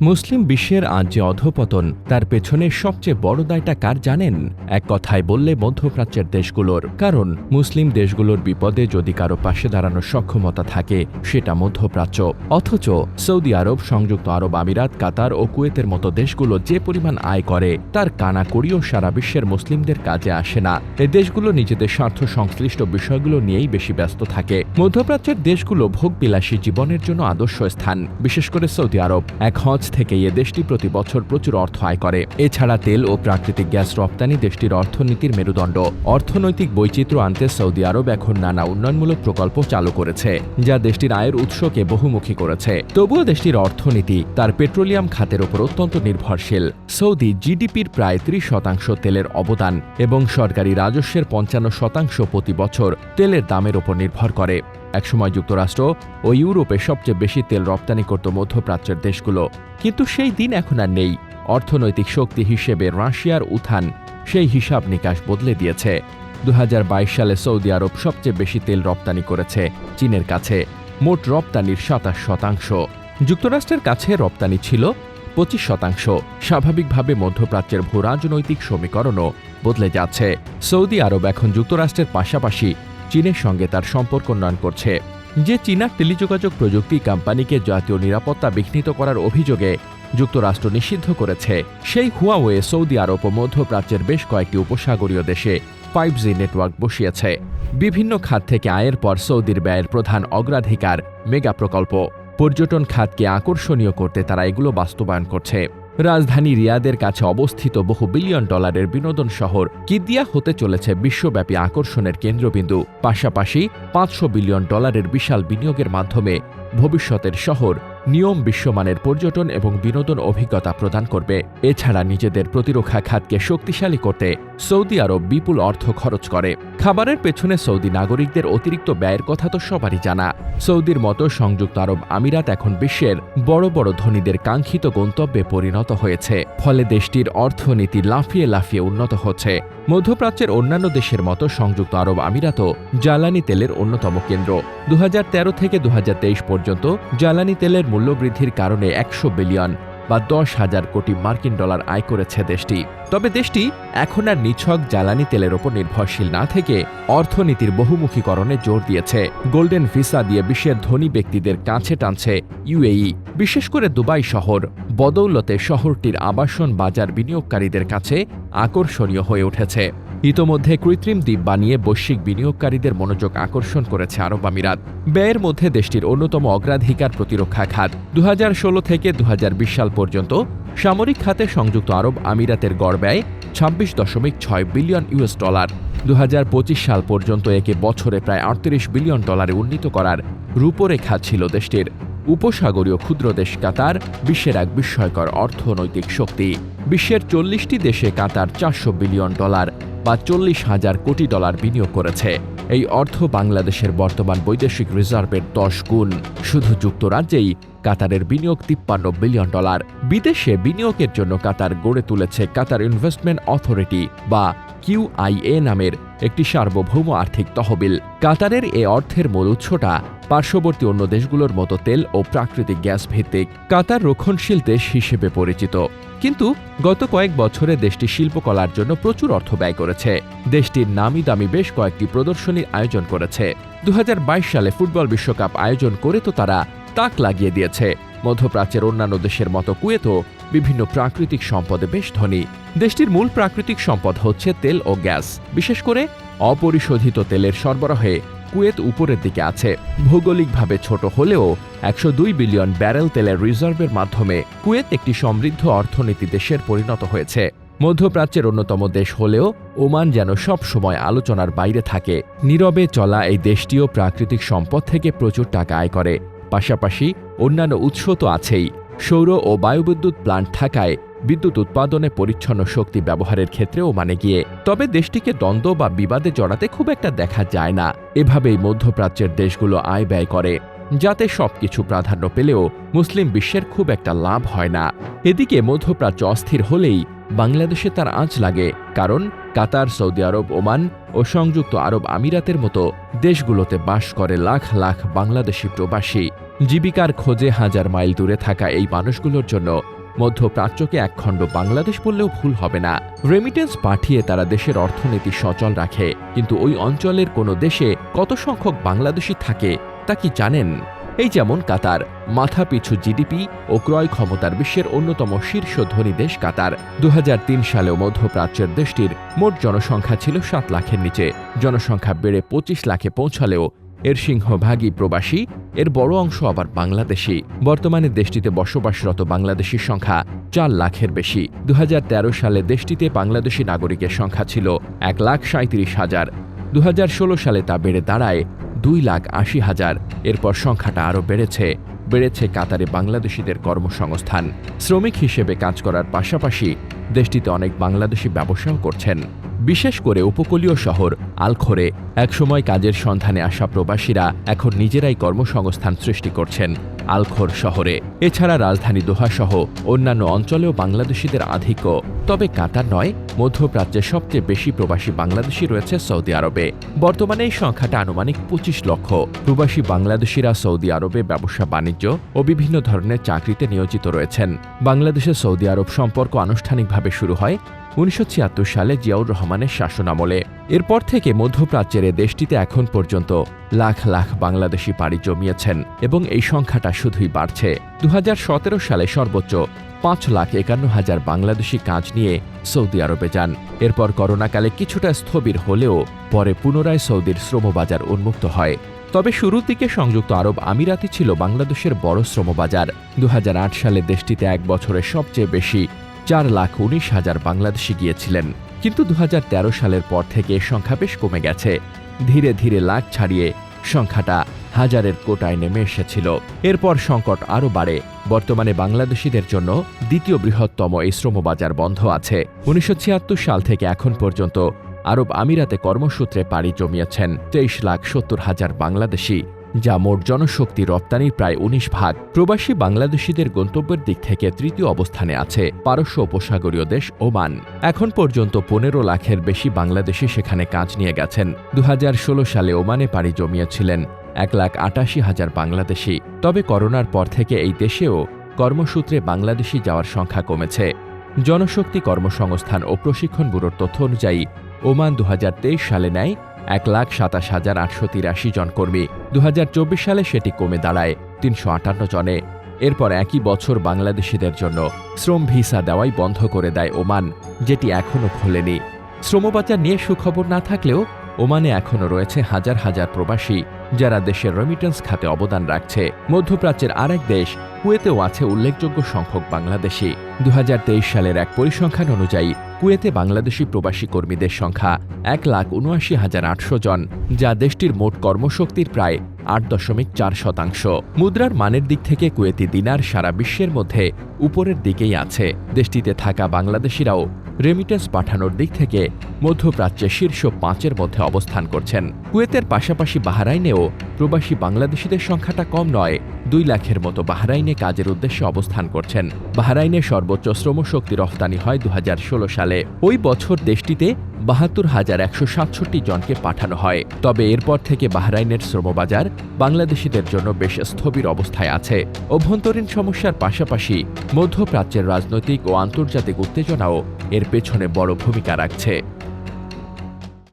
মুসলিম বিশ্বের আজ যে অধঃপতন তার পেছনে সবচেয়ে বড় দায়টা কার জানেন? এক কথায় বললে মধ্যপ্রাচ্যের দেশগুলোর। কারণ মুসলিম দেশগুলোর বিপদে যদি কারো পাশে দাঁড়ানোর সক্ষমতা থাকে সেটা মধ্যপ্রাচ্য। অথচ সৌদি আরব, সংযুক্ত আরব আমিরাত, কাতার ও কুয়েতের মতো দেশগুলো যে পরিমাণ আয় করে তার কানাকড়িও সারা বিশ্বের মুসলিমদের কাজে আসে না। এই দেশগুলো নিজেদের স্বার্থ সংশ্লিষ্ট বিষয়গুলো নিয়েই বেশি ব্যস্ত থাকে। মধ্যপ্রাচ্যের দেশগুলো ভোগবিলাসী জীবনের জন্য আদর্শ স্থান। বিশেষ করে সৌদি আরব এক হজ থেকে এ দেশটি প্রতি বছর প্রচুর অর্থ আয় করে। এছাড়া তেল ও প্রাকৃতিক গ্যাস রপ্তানি দেশটির অর্থনীতির মেরুদণ্ড। অর্থনৈতিক বৈচিত্র্য আনতে সৌদি আরব এখন নানা উন্নয়নমূলক প্রকল্প চালু করেছে, যা দেশটির আয়ের উৎসকে বহুমুখী করেছে। তবুও দেশটির অর্থনীতি তার পেট্রোলিয়াম খাতের উপর অত্যন্ত নির্ভরশীল। সৌদি জিডিপির প্রায় 30% তেলের অবদান এবং সরকারি রাজস্বের 55% প্রতি বছর তেলের দামের উপর নির্ভর করে। একসময় যুক্তরাষ্ট্র ও ইউরোপে সবচেয়ে বেশি তেল রপ্তানি করত মধ্যপ্রাচ্যের দেশগুলো, কিন্তু সেই দিন এখন আর নেই। অর্থনৈতিক শক্তি হিসেবে রাশিয়ার উত্থান সেই হিসাব নিকাশ বদলে দিয়েছে। 2022 সালে সৌদি আরব সবচেয়ে বেশি তেল রপ্তানি করেছে চীনের কাছে, মোট রপ্তানির 27%। যুক্তরাষ্ট্রের কাছে রপ্তানি ছিল 25%। স্বাভাবিকভাবে মধ্যপ্রাচ্যের ভূরাজনৈতিক সমীকরণও বদলে যাচ্ছে। সৌদি আরব এখন যুক্তরাষ্ট্রের পাশাপাশি চীনের সঙ্গে তার সম্পর্ক উন্নয়ন করছে। যে চীনা টেলিযোগাযোগ প্রযুক্তি কোম্পানিকে জাতীয় নিরাপত্তা বিঘ্নিত করার অভিযোগে যুক্তরাষ্ট্র নিষিদ্ধ করেছে, সেই হুয়াওয়ে সৌদি আরব ও মধ্যপ্রাচ্যের বেশ কয়েকটি উপসাগরীয় দেশে 5G নেটওয়ার্ক বসিয়েছে। বিভিন্ন খাত থেকে আয়ের পর সৌদির ব্যয়ের প্রধান অগ্রাধিকার মেগা প্রকল্প। পর্যটন খাতকে আকর্ষণীয় করতে তারা এগুলো বাস্তবায়ন করছে। রাজধানী রিয়াদের কাছে অবস্থিত বহু বিলিয়ন ডলারের বিনোদন শহর কিদিয়া হতে চলেছে বিশ্বব্যাপী আকর্ষণের কেন্দ্রবিন্দু। পাশাপাশি 500 বিলিয়ন ডলারের বিশাল বিনিয়োগের মাধ্যমে ভবিষ্যতের শহর নিয়ম বিশ্বমানের পর্যটন এবং বিনোদন অভিজ্ঞতা প্রদান করবে। এছাড়া নিজেদের প্রতিরক্ষা খাতকে শক্তিশালী করতে সৌদি আরব বিপুল অর্থ খরচ করে। খাবারের পেছনে সৌদি নাগরিকদের অতিরিক্ত ব্যয়ের কথা তো সবারই জানা। সৌদির মতো সংযুক্ত আরব আমিরাত এখন বিশ্বের বড় বড় ধনীদের কাঙ্ক্ষিত গন্তব্যে পরিণত হয়েছে। ফলে দেশটির অর্থনীতি লাফিয়ে লাফিয়ে উন্নত হচ্ছে। মধ্যপ্রাচ্যের অন্যান্য দেশের মতো সংযুক্ত আরব আমিরাতও জ্বালানি তেলের অন্যতম কেন্দ্র। 2013 থেকে 2023 পর্যন্ত জ্বালানি তেলের মূল্যবৃদ্ধির কারণে 100 বিলিয়ন বা 10,000 কোটি মার্কিন ডলার আয় করেছে দেশটি। তবে দেশটি এখন আর নিছক জ্বালানি তেলের ওপর নির্ভরশীল না থেকে অর্থনীতির বহুমুখীকরণে জোর দিয়েছে। গোল্ডেন ভিসা দিয়ে বিশ্বের ধনী ব্যক্তিদের কাছে টানছে ইউএই। বিশেষ করে দুবাই শহর বদৌলতে শহরটির আবাসন বাজার বিনিয়োগকারীদের কাছে আকর্ষণীয় হয়ে উঠেছে। ইতোমধ্যে কৃত্রিম দ্বীপ বানিয়ে বৈশ্বিক বিনিয়োগকারীদের মনোযোগ আকর্ষণ করেছে আরব আমিরাত। ব্যয়ের মধ্যে দেশটির অন্যতম অগ্রাধিকার প্রতিরক্ষা খাত। 2016 থেকে 2020 সাল পর্যন্ত সামরিক খাতে সংযুক্ত আরব আমিরাতের গড় ব্যয় 26.6 বিলিয়ন ইউএস ডলার। 2025 সাল পর্যন্ত একে বছরে প্রায় 38 বিলিয়ন ডলারে উন্নীত করার রূপরেখা ছিল দেশটির। উপসাগরীয় ক্ষুদ্র দেশ কাতার বিশ্বের এক বিস্ময়কর অর্থনৈতিক শক্তি। বিশ্বের 40টি দেশে কাতার 400 বিলিয়ন ডলার বা 40,000 কোটি ডলার বিনিয়োগ করেছে। এই অর্থ বাংলাদেশের বর্তমান বৈদেশিক রিজার্ভের 10 গুণ। শুধু যুক্তরাজ্যেই কাতারের বিনিয়োগ 53 বিলিয়ন ডলার। বিদেশে বিনিয়োগের জন্য কাতার গড়ে তুলেছে কাতার ইনভেস্টমেন্ট অথরিটি বা QIA নামের একটি সার্বভৌম আর্থিক তহবিল। কাতারের এ অর্থের মূল উৎসটা পার্শ্ববর্তী অন্য দেশগুলোর মতো তেল ও প্রাকৃতিক গ্যাস ভিত্তিক। কাতার রক্ষণশীল দেশ হিসেবে পরিচিত, কিন্তু গত কয়েক বছরে দেশটি শিল্পকলার জন্য প্রচুর অর্থ ব্যয় করেছে। দেশটির নামি দামি বেশ কয়েকটি প্রদর্শনীর আয়োজন করেছে। 2022 সালে ফুটবল বিশ্বকাপ আয়োজন করে তো তারা তাক লাগিয়ে দিয়েছে। মধ্যপ্রাচ্যের অন্যান্য দেশের মতো কুয়েতও বিভিন্ন প্রাকৃতিক সম্পদে বেশ ধনী। দেশটির মূল প্রাকৃতিক সম্পদ হচ্ছে তেল ও গ্যাস। বিশেষ করে অপরিশোধিত তেলের সরবরাহে কুয়েত উপরের দিকে আছে। ভৌগোলিকভাবে ছোট হলেও 102 বিলিয়ন ব্যারেল তেলের রিজার্ভের মাধ্যমে কুয়েত একটি সমৃদ্ধ অর্থনীতি দেশের পরিণত হয়েছে। মধ্যপ্রাচ্যের অন্যতম দেশ হলেও ওমান যেন সব সময় আলোচনার বাইরে থাকে। নীরবে চলা এই দেশটিও প্রাকৃতিক সম্পদ থেকে প্রচুর টাকা আয় করে। পাশাপাশি অন্যান্য উৎস তো আছেই। সৌর ও বায়ুবিদ্যুৎ প্লান্ট থাকায় বিদ্যুৎ উৎপাদনে পরিচ্ছন্ন শক্তি ব্যবহারের ক্ষেত্রেও মানে গিয়ে। তবে দেশটিকে দ্বন্দ্ব বা বিবাদে জড়াতে খুব একটা দেখা যায় না। এভাবেই মধ্যপ্রাচ্যের দেশগুলো আয় ব্যয় করে, যাতে সবকিছু প্রাধান্য পেলেও মুসলিম বিশ্বের খুব একটা লাভ হয় না। এদিকে মধ্যপ্রাচ্য অস্থির হলেই বাংলাদেশে তার আঁচ লাগে, কারণ কাতার, সৌদি আরব, ওমান ও সংযুক্ত আরব আমিরাতের মতো দেশগুলোতে বাস করে লাখ লাখ বাংলাদেশি প্রবাসী। জীবিকার খোঁজে হাজার মাইল দূরে থাকা এই মানুষগুলোর জন্য মধ্যপ্রাচ্যকে একখণ্ড বাংলাদেশ বললেও ভুল হবে না। রেমিটেন্স পাঠিয়ে তারা দেশের অর্থনীতি সচল রাখে, কিন্তু ওই অঞ্চলের কোনো দেশে কত সংখ্যক বাংলাদেশি থাকে তা কি জানেন? এই যেমন কাতার, মাথাপিছু জিডিপি ও ক্রয় ক্ষমতার বিশ্বের অন্যতম শীর্ষ ধনী দেশ কাতার। 2003 সালেও মধ্যপ্রাচ্যের দেশটির মোট জনসংখ্যা ছিল 7 লাখের নিচে। জনসংখ্যা বেড়ে 25 লাখে পৌঁছালেও এর সিংহভাগই প্রবাসী, এর বড় অংশ আবার বাংলাদেশি। বর্তমানে দেশটিতে বসবাসরত বাংলাদেশির সংখ্যা 4 লাখের বেশি। 2013 সালে দেশটিতে বাংলাদেশি নাগরিকের সংখ্যা ছিল 1,37,000। 2016 সালে তা বেড়ে দাঁড়ায় 2,80,000। এরপর সংখ্যাটা আরও বেড়েছে কাতারে বাংলাদেশিদের কর্মসংস্থান। শ্রমিক হিসেবে কাজ করার পাশাপাশি দেশটিতে অনেক বাংলাদেশি ব্যবসাও করছেন। বিশেষ করে উপকূলীয় শহর আলখোরে একসময় কাজের সন্ধানে আসা প্রবাসীরা এখন নিজেরাই কর্মসংস্থান সৃষ্টি করছেন আলখোর শহরে। এছাড়া রাজধানী দোহাসহ অন্যান্য অঞ্চলেও বাংলাদেশিদের আধিক্য। তবে কাতার নয়, মধ্যপ্রাচ্যে সবচেয়ে বেশি প্রবাসী বাংলাদেশি রয়েছে সৌদি আরবে। বর্তমানে এই সংখ্যাটা আনুমানিক 25 লক্ষ। প্রবাসী বাংলাদেশিরা সৌদি আরবে ব্যবসা বাণিজ্য ও বিভিন্ন ধরনের চাকরিতে নিয়োজিত রয়েছেন। বাংলাদেশের সৌদি আরব সম্পর্ক আনুষ্ঠানিকভাবে শুরু হয় 1976 সালে জিয়াউর রহমানের শাসনামলে। এরপর থেকে মধ্যপ্রাচ্যের দেশটিতে এখন পর্যন্ত লাখ লাখ বাংলাদেশি পাড়ি জমিয়েছেন এবং এই সংখ্যাটা শুধুই বাড়ছে। 2017 সালে সর্বোচ্চ 5,51,000 বাংলাদেশি কাজ নিয়ে সৌদি আরবে যান। এরপর করোনাকালে কিছুটা স্থবির হলেও পরে পুনরায় সৌদির শ্রমবাজার উন্মুক্ত হয়। তবে শুরুর দিকে সংযুক্ত আরব আমিরাতই ছিল বাংলাদেশের বড় শ্রমবাজার। 2008 সালে দেশটিতে এক বছরে সবচেয়ে বেশি 4,19,000 বাংলাদেশি গিয়েছিলেন, কিন্তু 2013 সালের পর থেকে এ সংখ্যা বেশ কমে গেছে। ধীরে ধীরে লাখ ছাড়িয়ে সংখ্যাটা হাজারের কোটায় নেমে এসেছিল। এরপর সংকট আরও বাড়ে। বর্তমানে বাংলাদেশিদের জন্য দ্বিতীয় বৃহত্তম এই শ্রমবাজার বন্ধ আছে। 1976 সাল থেকে এখন পর্যন্ত আরব আমিরাতে কর্মসূত্রে পাড়ি জমিয়েছেন 23,70,000 বাংলাদেশি, যা মোট জনশক্তি রপ্তানির প্রায় 19 ভাগ। প্রবাসী বাংলাদেশিদের গন্তব্যের দিক থেকে তৃতীয় অবস্থানে আছে পারস্য উপসাগরীয় দেশ ওমান। এখন পর্যন্ত 15 লাখের বেশি বাংলাদেশি সেখানে কাজ নিয়ে গেছেন। 2016 সালে ওমানে পাড়ি জমিয়েছিলেন 1,88,000 বাংলাদেশি। তবে করোনার পর থেকে এই দেশেও কর্মসূত্রে বাংলাদেশি যাওয়ার সংখ্যা কমেছে। জনশক্তি কর্মসংস্থান ও প্রশিক্ষণ ব্যুরোর তথ্য অনুযায়ী ওমান 2023 সালে নেয় 1,27,883 জন কর্মী। 2024 সালে সেটি কমে দাঁড়ায় 358 জনে। এরপর একই বছর বাংলাদেশিদের জন্য শ্রম ভিসা দেওয়াই বন্ধ করে দেয় ওমান, যেটি এখনও খোলেনি। শ্রমবাজার নিয়ে সুখবর না থাকলেও ওমানে এখনও রয়েছে হাজার হাজার প্রবাসী যারা দেশের রেমিটেন্স খাতে অবদান রাখছে। মধ্যপ্রাচ্যের আরেক দেশ কুয়েতেও আছে উল্লেখযোগ্য সংখ্যক বাংলাদেশি। 2023 সালের এক পরিসংখ্যান অনুযায়ী কুয়েতে বাংলাদেশি প্রবাসী কর্মীদের সংখ্যা 1,79,800 জন, যা দেশটির মোট কর্মশক্তির প্রায় 8.4%। মুদ্রার মানের দিক থেকে কুয়েতি দিনার সারা বিশ্বের মধ্যে উপরের দিকেই আছে। দেশটিতে থাকা বাংলাদেশিরাও রেমিটেন্স পাঠানোর দিক থেকে মধ্যপ্রাচ্যে শীর্ষ 5-এর মধ্যে অবস্থান করছেন। কুয়েতের পাশাপাশি বাহরাইনেও প্রবাসী বাংলাদেশিদের সংখ্যাটা কম নয়। 2 লাখের মতো বাহরাইনে কাজের উদ্দেশ্যে অবস্থান করছেন। বাহরাইনে সর্বোচ্চ শ্রমশক্তি রফতানি হয় 2016 সালে। ওই বছর দেশটিতে 72,167 জনকে পাঠানো হয়। তবে এরপর থেকে বাহরাইনের শ্রমবাজার বাংলাদেশিদের জন্য বেশ স্থবির অবস্থায় আছে। অভ্যন্তরীণ সমস্যার পাশাপাশি মধ্যপ্রাচ্যের রাজনৈতিক ও আন্তর্জাতিক উত্তেজনাও এর পেছনে বড় ভূমিকা রাখছে।